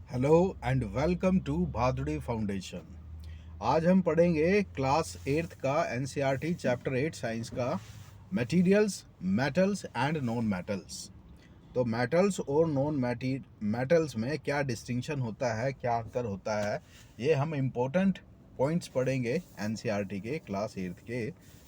Hello and welcome to Bhaduri foundation. आज हम पढ़ेंगे क्लास 8th का एनसीईआरटी चैप्टर 8 साइंस का materials, metals and non metals. तो मेटल्स और नॉन मेटल्स में क्या डिस्टिंक्शन होता है, क्या अंतर होता है, ये हम इम्पोर्टेंट पॉइंट्स पढ़ेंगे एनसीईआरटी के क्लास 8th के।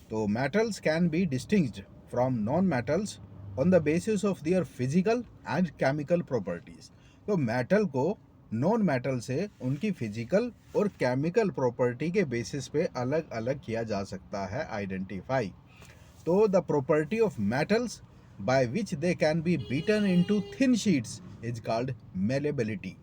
तो metals can be distinguished from non metals on the basis of their physical and chemical properties. तो मेटल को नॉन मेटल से उनकी फिजिकल और केमिकल प्रॉपर्टी के बेसिस पे अलग अलग किया जा सकता है आइडेंटिफाई। तो the property of metals by which they can be beaten into thin sheets is called malleability।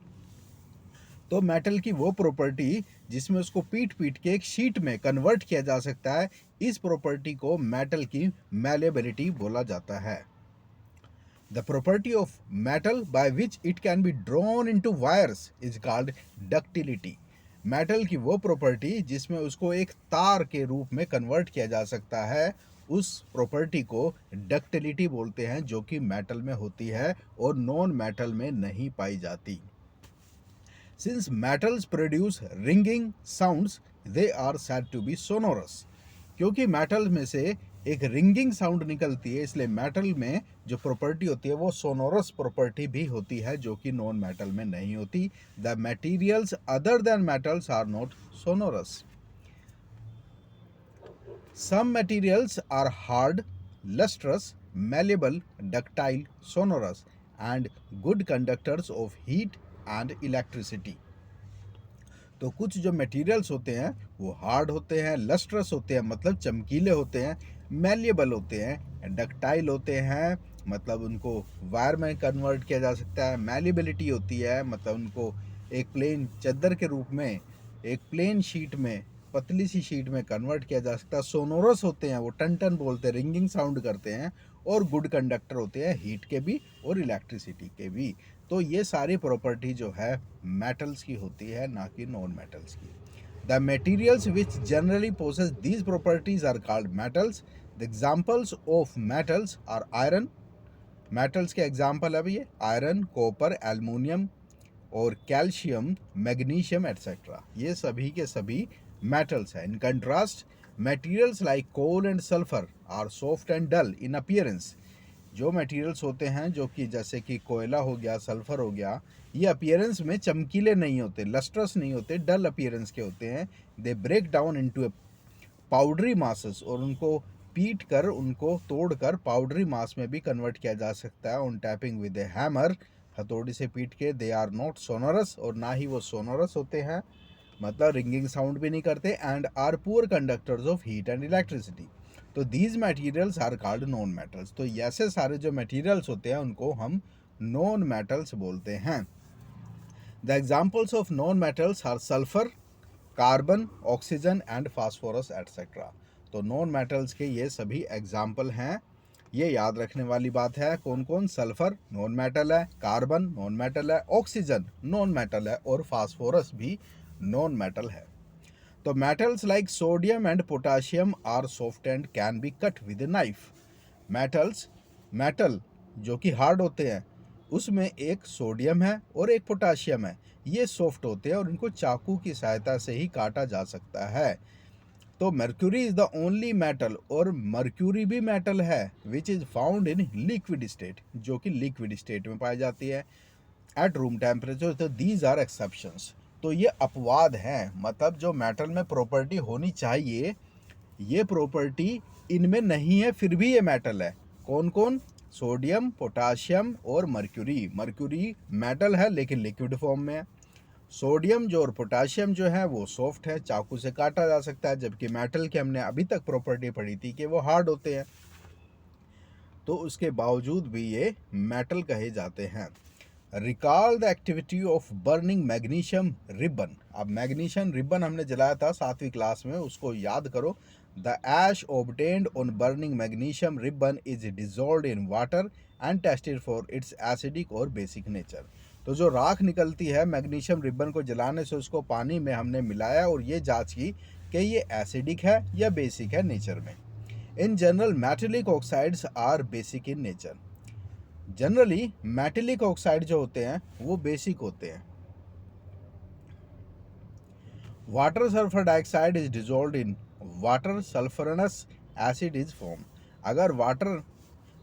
तो मेटल की वो प्रॉपर्टी जिसमें उसको पीट पीट के एक शीट में कन्वर्ट किया जा सकता है, इस प्रॉपर्टी को मेटल की malleability बोला जाता है। The property of metal by which it can be drawn into wires is called ductility। Metal की वो प्रॉपर्टी जिसमें उसको एक तार के रूप में कन्वर्ट किया जा सकता है, उस प्रॉपर्टी को डक्टिलिटी बोलते हैं, जो कि मेटल में होती है और नॉन मेटल में नहीं पाई जाती। Since metals produce ringing sounds, they are said to be sonorous। क्योंकि मेटल में से एक रिंगिंग साउंड निकलती है, इसलिए मेटल में जो प्रॉपर्टी होती है वो सोनोरस प्रॉपर्टी भी होती है, जो कि नॉन मेटल में नहीं होती। The materials other than metals are not sonorous. Some materials are hard, lustrous, malleable, ductile, sonorous, and good conductors of heat and electricity। तो कुछ जो मटेरियल्स होते हैं वो हार्ड होते हैं, लस्ट्रस होते हैं मतलब चमकीले होते हैं, मैलिएबल होते हैं, डक्टाइल होते हैं मतलब उनको वायर में कन्वर्ट किया जा सकता है, मैलिबिलिटी होती है मतलब उनको एक प्लेन चादर के रूप में, एक प्लेन शीट में, पतली सी शीट में कन्वर्ट किया जा सकता है। सोनोरस होते हैं, वो टन टन बोलते हैं, रिंगिंग साउंड करते हैं, और गुड कंडक्टर होते हैं हीट के भी और इलेक्ट्रिसिटी के भी। तो ये सारी प्रॉपर्टी जो है मेटल्स की होती है, ना कि नॉन मेटल्स की। The materials which generally possess these properties are called metals. The examples of metals are iron. Metals के एग्जाम्पल है ये आयरन, कॉपर, एल्युमिनियम और कैल्शियम, मैग्नीशियम एटसेट्रा, ये सभी के सभी मेटल्स हैं। In contrast materials like coal and sulphur are soft and dull in appearance. जो मटेरियल्स होते हैं जो कि जैसे कि कोयला हो गया, सल्फर हो गया, ये अपीयरेंस में चमकीले नहीं होते, लस्ट्रस नहीं होते, डल अपीयरेंस के होते हैं। They break down into powdery masses, और उनको पीट कर, उनको तोड़कर पाउडरी मास में भी कन्वर्ट किया जा सकता है on tapping with A hammer, हथौड़ी से पीट के। दे आर नॉट सोनोरस, और ना ही वो सोनोरस होते हैं मतलब रिंगिंग साउंड भी नहीं करते। And are poor conductors of heat and electricity. तो these materials are called non metals. तो ऐसे सारे जो मटेरियल्स होते हैं उनको हम नॉन मेटल्स बोलते हैं। The examples of non metals are sulphur, carbon, oxygen and phosphorus etcetera. तो नॉन मेटल्स के ये सभी एग्जाम्पल हैं। ये याद रखने वाली बात है। कौन कौन? सल्फर नॉन मेटल है, कार्बन नॉन मेटल है, ऑक्सीजन नॉन मेटल है, और फास्फोरस भी नॉन मेटल है। तो metals like sodium and potassium are soft and can be cut with a knife. Metal जो कि हार्ड होते हैं, उसमें एक सोडियम है और एक पोटाशियम है, ये सॉफ्ट होते हैं और इनको चाकू की सहायता से ही काटा जा सकता है। तो mercury is the only metal, और मर्क्यूरी भी मेटल है, which is found in liquid state, जो कि लिक्विड स्टेट में पाई जाती है एट रूम टेम्परेचर। तो दीज आर एक्सेप्शंस। तो ये अपवाद हैं, मतलब जो मेटल में प्रॉपर्टी होनी चाहिए ये प्रॉपर्टी इनमें नहीं है, फिर भी ये मेटल है। कौन कौन? सोडियम, पोटाशियम और मर्क्यूरी। मर्क्यूरी मेटल है लेकिन लिक्विड फॉर्म में है। सोडियम जो और पोटाशियम जो है वो सॉफ्ट है, चाकू से काटा जा सकता है, जबकि मेटल की हमने अभी तक प्रॉपर्टी पढ़ी थी कि वो हार्ड होते हैं। तो उसके बावजूद भी ये मेटल कहे जाते हैं। Recall the activity of burning magnesium ribbon. अब मैग्नीशियम रिबन हमने जलाया था 7वीं क्लास में, उसको याद करो। The ash obtained on burning magnesium ribbon is dissolved in water and tested for its acidic और बेसिक नेचर। तो जो राख निकलती है मैग्नीशियम रिबन को जलाने से, उसको पानी में हमने मिलाया और ये जांच की कि ये एसिडिक है या बेसिक है नेचर में। In general metallic oxides are basic in nature. Generally metallic oxide जो होते हैं वो बेसिक होते हैं, water sulphur dioxide is dissolve in water, sulphurous acid is form. अगर वाटर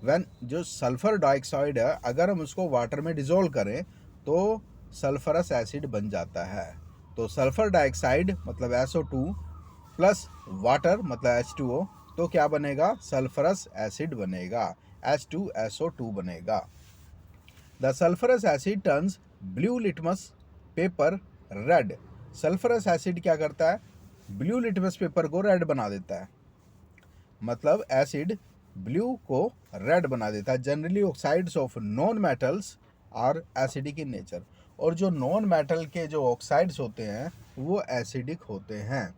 व्हेन जो सल्फर डाइऑक्साइड है अगर हम उसको वाटर में डिजोल्व करें तो सल्फरस एसिड बन जाता है। तो सल्फर डाइऑक्साइड मतलब SO2 प्लस वाटर मतलब H2O, तो क्या बनेगा? सल्फरस एसिड बनेगा, H2SO2 बनेगा। The sulphurous asset turns blue litmus paper red. Sulphurous acid क्या करता है? ब्लू लिटमस पेपर को रेड बना देता है, मतलब एसिड ब्लू को रेड बना देता है। Generally oxides of non metals are acidic in nature. और जो नॉन मेटल के जो ऑक्साइड्स होते हैं वो एसिडिक होते हैं।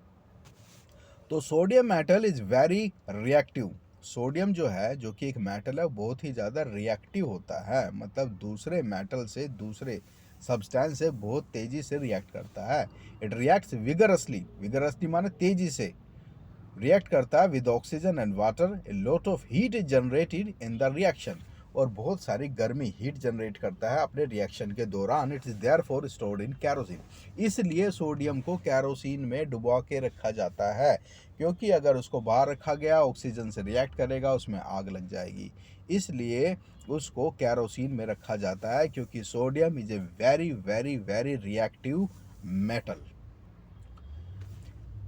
तो sodium metal is very reactive. Sodium जो है, जो कि एक मेटल है, बहुत ही ज़्यादा रिएक्टिव होता है, मतलब दूसरे मेटल से, दूसरे सब्सटेंस से बहुत तेज़ी से रिएक्ट करता है। इट रिएक्ट्स विगरसली, विगरसली माने तेज़ी से रिएक्ट करता है with oxygen and water. A lot of heat is generated in the reaction, और बहुत सारी गर्मी हीट जनरेट करता है अपने रिएक्शन के दौरान। It is therefore stored in kerosene. इसलिए सोडियम को कैरोसिन में डुबा के रखा जाता है, क्योंकि अगर उसको बाहर रखा गया ऑक्सीजन से रिएक्ट करेगा, उसमें आग लग जाएगी। इसलिए उसको कैरोसिन में रखा जाता है, क्योंकि sodium is a very very very reactive metal.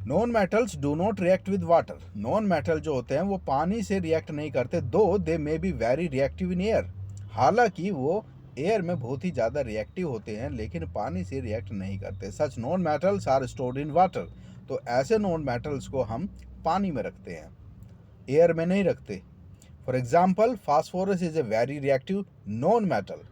Non metals do not react with water. Non metal जो होते हैं वो पानी से रिएक्ट नहीं करते, though they may be very reactive in air. हालांकि वो एयर में बहुत ही ज़्यादा रिएक्टिव होते हैं, लेकिन पानी से रिएक्ट नहीं करते। Such non metals are stored in water. तो ऐसे नॉन मेटल्स को हम पानी में रखते हैं, एयर में नहीं रखते। For example phosphorus is a very reactive non metal.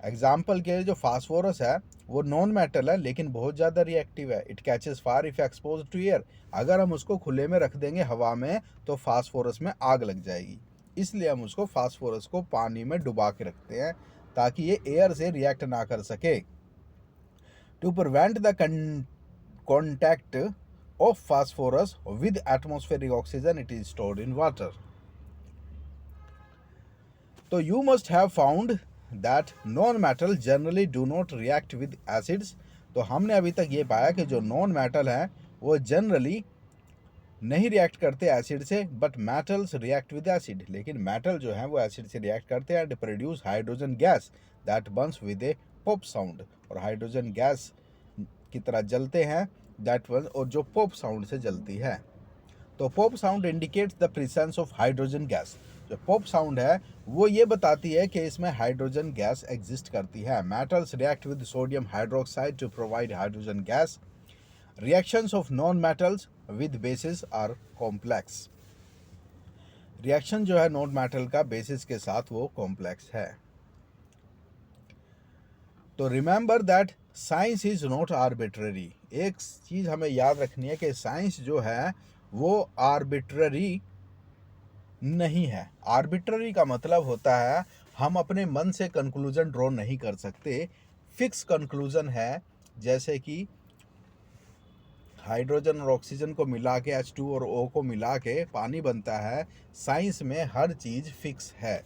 Example के लिए जो फास्फोरस है वो नॉन मेटल है, लेकिन बहुत ज़्यादा रिएक्टिव है। It catches fire if expose to air. अगर हम उसको खुले में रख देंगे हवा में तो फास्फोरस में आग लग जाएगी। इसलिए हम उसको फास्फोरस को पानी में डुबा के रखते हैं ताकि ये एयर से रिएक्ट ना कर सके। To prevent the contact of phosphorus with atmospheric oxygen it is stored in water. तो you must have found that non metal generally do not react with acids. तो हमने अभी तक ये पाया कि जो नॉन मेटल है वो जनरली नहीं रिएक्ट करते एसिड से, but metals react with acid. लेकिन मेटल जो है वो एसिड से रिएक्ट करते हैं and produce hydrogen gas that Burns with A pop sound. और हाइड्रोजन गैस की तरह जलते हैं दैट वन, और जो पॉप साउंड से जलती है। तो pop sound indicates the presence of hydrogen gas. जो पॉप साउंड है वो ये बताती है कि इसमें हाइड्रोजन गैस एग्जिस्ट करती है। Metals react with sodium hydroxide to provide hydrogen gas. Reactions of non metals with bases are complex. Reaction जो है नॉन मेटल का बेसिस के साथ वो कॉम्प्लेक्स है। तो remember that science is not arbitrary. एक चीज़ हमें याद रखनी है कि साइंस जो है वो आर्बिट्ररी नहीं है। आर्बिट्ररी का मतलब होता है हम अपने मन से कंक्लूजन ड्रॉ नहीं कर सकते। फिक्स कंक्लूजन है, जैसे कि हाइड्रोजन और ऑक्सीजन को मिला के H2 और O को मिला के पानी बनता है। साइंस में हर चीज़ फिक्स है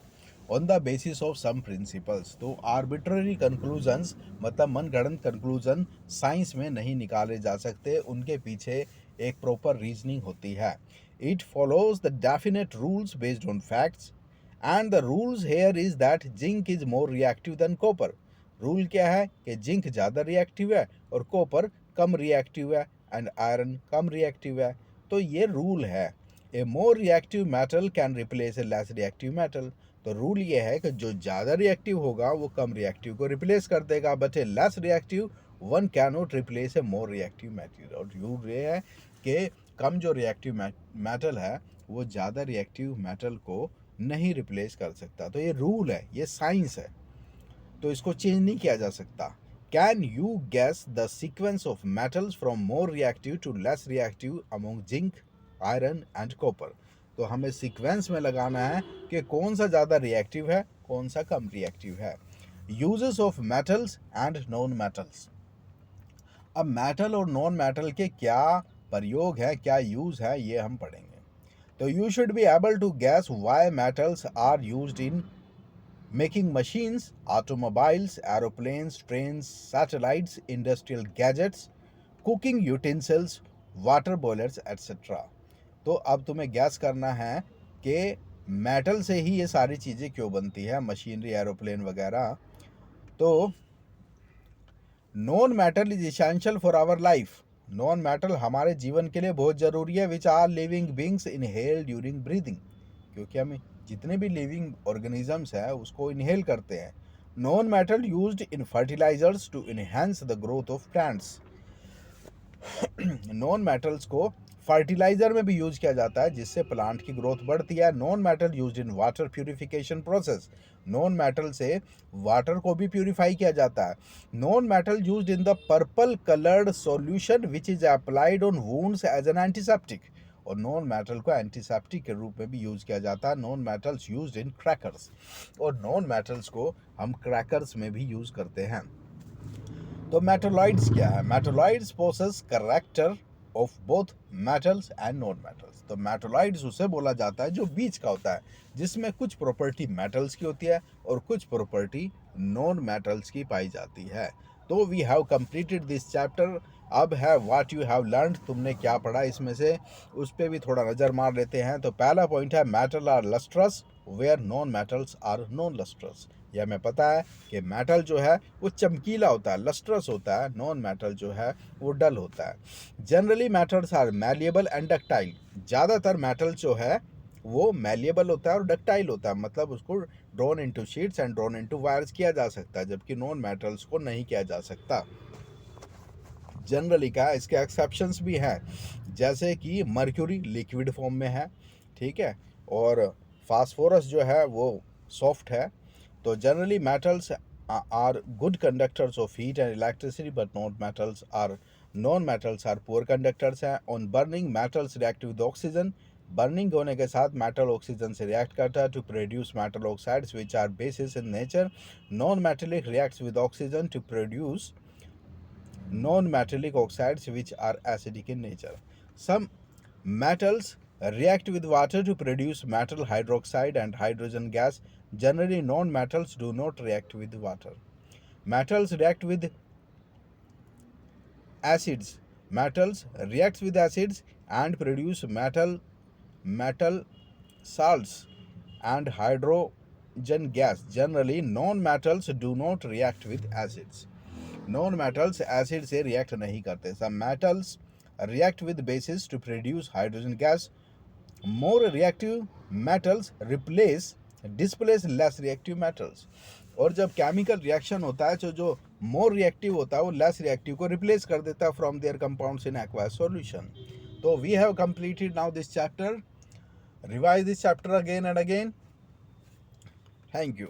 on the basis of some principles. तो आर्बिट्ररी कंक्लूजन्स मतलब मनगढ़ंत कंक्लूजन साइंस में नहीं निकाले जा सकते, उनके पीछे एक प्रॉपर रीजनिंग होती है। It follows the definite rules based on facts and the rules here is that zinc is more reactive than copper. Rule क्या है कि जिंक ज़्यादा रिएक्टिव है और कॉपर कम रिएक्टिव है एंड आयरन कम रिएक्टिव है। तो ये रूल है। A more reactive metal can replace a less reactive metal. तो रूल ये है कि जो ज़्यादा रिएक्टिव होगा वो कम रिएक्टिव को रिप्लेस कर देगा, but A less reactive one can not replace A more reactive metal. और रूल ये है कि कम जो रिएक्टिव मेटल है वो ज़्यादा रिएक्टिव मेटल को नहीं रिप्लेस कर सकता। तो ये रूल है, ये साइंस है, तो इसको चेंज नहीं किया जा सकता। Can you guess the sequence of metals from more reactive to less reactive among zinc, iron and copper. तो हमें सीक्वेंस में लगाना है कि कौन सा ज़्यादा रिएक्टिव है, कौन सा कम रिएक्टिव है। Uses of metals and non metals. अब मेटल और नॉन मेटल के क्या प्रयोग है, क्या यूज़ है, ये हम पढ़ेंगे। तो you should be able to guess why metals are used in making machines, automobiles, aeroplanes, trains, satellites, industrial gadgets, cooking utensils, water boilers etcetera. तो अब तुम्हें गैस करना है कि मेटल से ही ये सारी चीज़ें क्यों बनती है, मशीनरी, एरोप्लेन वगैरह। तो non metal is essential for our life. Non metal हमारे जीवन के लिए बहुत ज़रूरी है। Which are living beings inhale during breathing, क्योंकि हम जितने भी लिविंग ऑर्गेनिजम्स हैं उसको इनहेल करते हैं। Non metal used in fertilizers to enhance the growth of plants. Non metals को फर्टिलाइजर में भी यूज किया जाता है जिससे प्लांट की ग्रोथ बढ़ती है। Non metal used in water purification process. Non metal से वाटर को भी प्यूरिफाई किया जाता है। Non metal used in the purple coloured solution which is applied on wounds as an antiseptic. और नॉन मेटल को एंटीसेप्टिक के रूप में भी यूज किया जाता है। Non metals used in crackers, और नॉन मेटल्स को हम क्रैकर्स में भी यूज करते हैं। तो मेटलॉइड्स क्या है? Metalloids possess character of both metals and non metals. तो मेटलॉइड्स उसे बोला जाता है जो बीच का होता है, जिसमें कुछ प्रॉपर्टी मेटल्स की होती है और कुछ प्रॉपर्टी नॉन मेटल्स की पाई जाती है। तो we have completed this chapter. अब है व्हाट यू हैव लर्नड, तुमने क्या पढ़ा इसमें से, उस पर भी थोड़ा नज़र मार लेते हैं। तो पहला पॉइंट है metal are lustrous where non metals are non lustrous. यह हमें पता है कि मेटल जो है वो चमकीला होता है, लस्ट्रस होता है, नॉन मेटल जो है वो डल होता है। Generally metals are malleable and ductile. ज़्यादातर मेटल जो है वो मैलिएबल होता है और डक्टाइल होता है, मतलब उसको drawn into sheets and drawn into wires किया जा सकता है, जबकि नॉन मेटल्स को नहीं किया जा सकता जनरली। का इसके एक्सेप्शंस भी हैं, जैसे कि मर्क्यूरी लिक्विड फॉर्म में है, ठीक है, और फास्फोरस जो है वो सॉफ्ट है। तो generally metals are good conductors of heat and electricity but non metals are poor conductors हैं। On burning metals react with oxygen. Burning होने के साथ मेटल ऑक्सीजन से रिएक्ट करता है to produce metal oxides which are basis in nature. Non metallic reacts with oxygen to produce non-metallic oxides which are acidic in nature. Some metals react with water to produce metal hydroxide and hydrogen gas. Generally, non-metals do not react with water. Metals react with acids. Metals react with acids and produce metal salts and hydrogen gas. Generally, non-metals do not react with acids. Non metals acid से react नहीं करते। Some metals react with bases to produce hydrogen gas. More reactive metals displace less reactive metals. और जब chemical reaction होता है तो जो more reactive होता है वो लेस रिएक्टिव को रिप्लेस कर देता है from their compounds in aqueous solution. तो we have completed now this chapter. Revise this chapter again and again. Thank you.